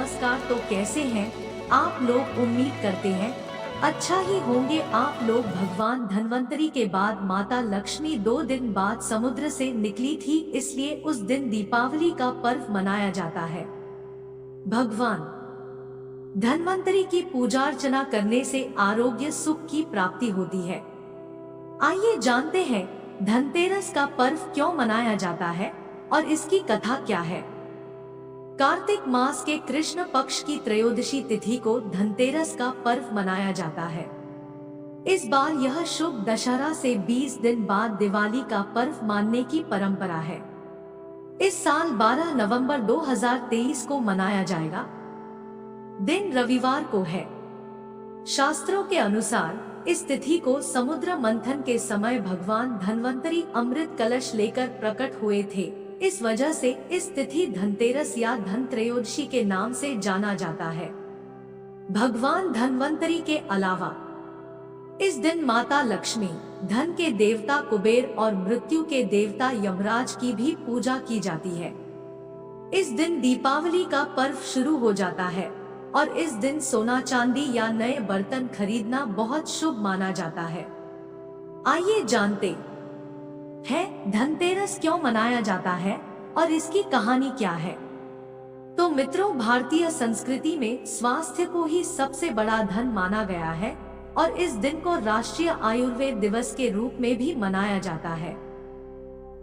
नमस्कार। तो कैसे हैं आप लोग? उम्मीद करते हैं अच्छा ही होंगे आप लोग। भगवान धन्वंतरी के बाद माता लक्ष्मी 2 दिन बाद समुद्र से निकली थी, इसलिए उस दिन दीपावली का पर्व मनाया जाता है। भगवान धन्वंतरी की पूजा अर्चना करने से आरोग्य सुख की प्राप्ति होती है। आइए जानते हैं धनतेरस का पर्व क्यों मनाया जाता है और इसकी कथा क्या है। कार्तिक मास के कृष्ण पक्ष की त्रयोदशी तिथि को धनतेरस का पर्व मनाया जाता है। इस बार यह शुभ दशहरा से 20 दिन बाद दिवाली का पर्व मानने की परंपरा है। इस साल 12 नवंबर 2023 को मनाया जाएगा। दिन रविवार को है। शास्त्रों के अनुसार इस तिथि को समुद्र मंथन के समय भगवान धन्वंतरी अमृत कलश लेकर प्रकट हुए थे। इस वजह से इस तिथि धनतेरस या धनत्रयोदशी के नाम से जाना जाता है। भगवान धन्वंतरी के अलावा इस दिन माता लक्ष्मी, धन के देवता कुबेर और मृत्यु के देवता यमराज की भी पूजा की जाती है। इस दिन दीपावली का पर्व शुरू हो जाता है और इस दिन सोना चांदी या नए बर्तन खरीदना बहुत शुभ माना जाता है। आइए जानते हैं धनतेरस क्यों मनाया जाता है और इसकी कहानी क्या है। तो मित्रों, भारतीय संस्कृति में स्वास्थ्य को ही सबसे बड़ा धन माना गया है और इस दिन को राष्ट्रीय आयुर्वेद दिवस के रूप में भी मनाया जाता है।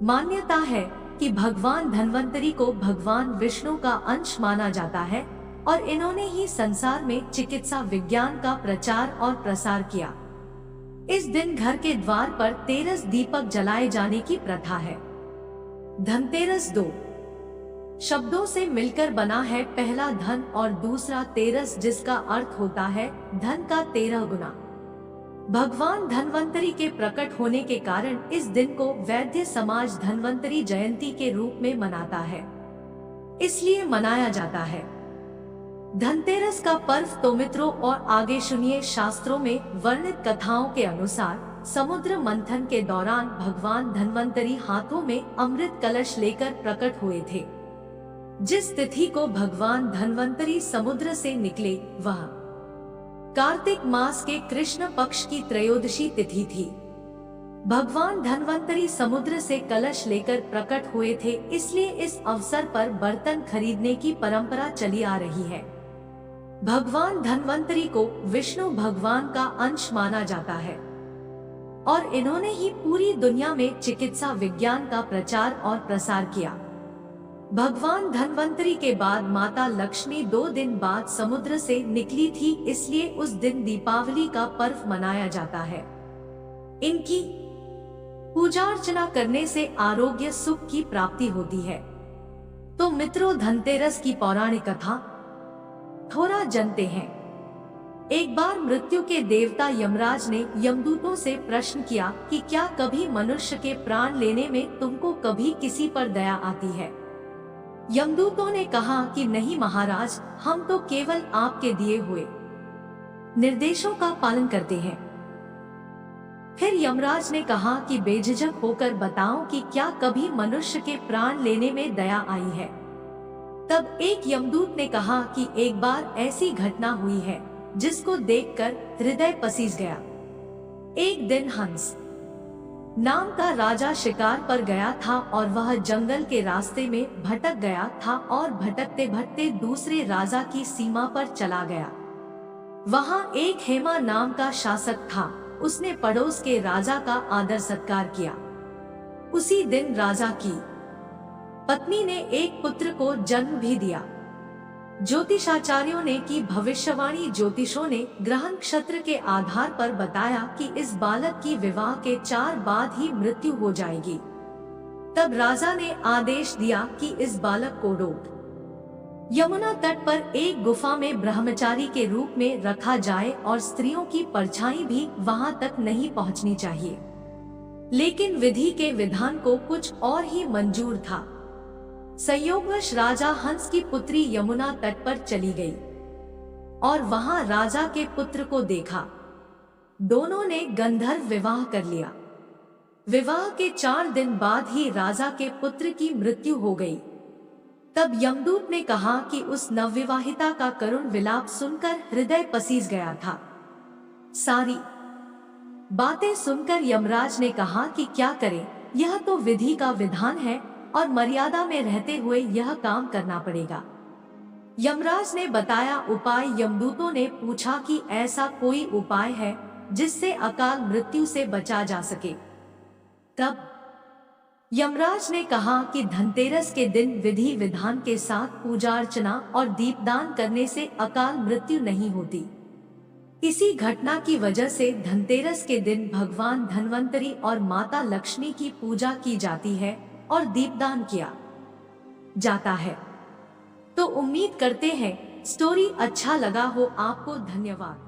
मान्यता है कि भगवान धन्वंतरी को भगवान विष्णु का अंश माना जाता है और इन्होंने ही संसार में चिकित्सा विज्ञान का प्रचार और प्रसार किया। इस दिन घर के द्वार पर तेरस दीपक जलाए जाने की प्रथा है। धनतेरस 2 शब्दों से मिलकर बना है, पहला धन और दूसरा तेरस, जिसका अर्थ होता है धन का 13 गुना। भगवान धन्वंतरी के प्रकट होने के कारण इस दिन को वैद्य समाज धन्वंतरी जयंती के रूप में मनाता है, इसलिए मनाया जाता है धनतेरस का पर्व। तो मित्रों और आगे सुनिए, शास्त्रों में वर्णित कथाओं के अनुसार समुद्र मंथन के दौरान भगवान धन्वंतरी हाथों में अमृत कलश लेकर प्रकट हुए थे। जिस तिथि को भगवान धन्वंतरी समुद्र से निकले वह कार्तिक मास के कृष्ण पक्ष की त्रयोदशी तिथि थी। भगवान धन्वंतरी समुद्र से कलश लेकर प्रकट हुए थे, इसलिए इस अवसर पर बर्तन खरीदने की परंपरा चली आ रही है। भगवान धन्वंतरी को विष्णु भगवान का अंश माना जाता है और इन्होंने ही पूरी दुनिया में चिकित्सा विज्ञान का प्रचार और प्रसार किया। भगवान धन्वंतरी के बाद माता लक्ष्मी 2 दिन बाद समुद्र से निकली थी, इसलिए उस दिन दीपावली का पर्व मनाया जाता है। इनकी पूजा अर्चना करने से आरोग्य सुख की प्राप्ति होती है। तो मित्रों, धनतेरस की पौराणिक कथा थोड़ा जानते हैं। एक बार मृत्यु के देवता यमराज ने यमदूतों से प्रश्न किया कि क्या कभी मनुष्य के प्राण लेने में तुमको कभी किसी पर दया आती है। यमदूतों ने कहा कि नहीं महाराज, हम तो केवल आपके दिए हुए निर्देशों का पालन करते हैं। फिर यमराज ने कहा कि बेझिझक होकर बताओ कि क्या कभी मनुष्य के प्राण लेने में दया आई है। तब एक यमदूत ने कहा कि एक बार ऐसी घटना हुई है जिसको देखकर हृदय पसीज गया। एक दिन हंस नाम का राजा शिकार पर गया था और वह जंगल के रास्ते में भटक गया था और भटकते भटकते दूसरे राजा की सीमा पर चला गया। वहां एक हेमा नाम का शासक था। उसने पड़ोस के राजा का आदर सत्कार किया। उसी दिन राजा की पत्नी ने एक पुत्र को जन्म भी दिया। ज्योतिषाचार्यों ने की भविष्यवाणी, ज्योतिषों ने ग्रह नक्षत्र के आधार पर बताया कि इस बालक की विवाह के 4 बाद ही मृत्यु हो जाएगी। तब राजा ने आदेश दिया कि इस बालक को रोक यमुना तट पर एक गुफा में ब्रह्मचारी के रूप में रखा जाए और स्त्रियों की परछाई भी वहां तक नहीं पहुंचनी चाहिए। लेकिन विधि के विधान को कुछ और ही मंजूर था। संयोगवश राजा हंस की पुत्री यमुना तट पर चली गई और वहां राजा के पुत्र को देखा। दोनों ने गंधर्व विवाह कर लिया। विवाह के 4 दिन बाद ही राजा के पुत्र की मृत्यु हो गई। तब यमदूत ने कहा कि उस नवविवाहिता का करुण विलाप सुनकर हृदय पसीज गया था। सारी बातें सुनकर यमराज ने कहा कि क्या करें, यह तो विधि का विधान है और मर्यादा में रहते हुए यह काम करना पड़ेगा। यमराज ने बताया उपाय। यमदूतों ने पूछा कि ऐसा कोई उपाय है जिससे अकाल मृत्यु से बचा जा सके। तब यमराज ने कहा कि धनतेरस के दिन विधि विधान के साथ पूजा अर्चना और दीपदान करने से अकाल मृत्यु नहीं होती। इसी घटना की वजह से धनतेरस के दिन भगवान धन्वंतरी और माता लक्ष्मी की पूजा की जाती है और दीपदान किया जाता है। तो उम्मीद करते हैं स्टोरी अच्छा लगा हो आपको। धन्यवाद।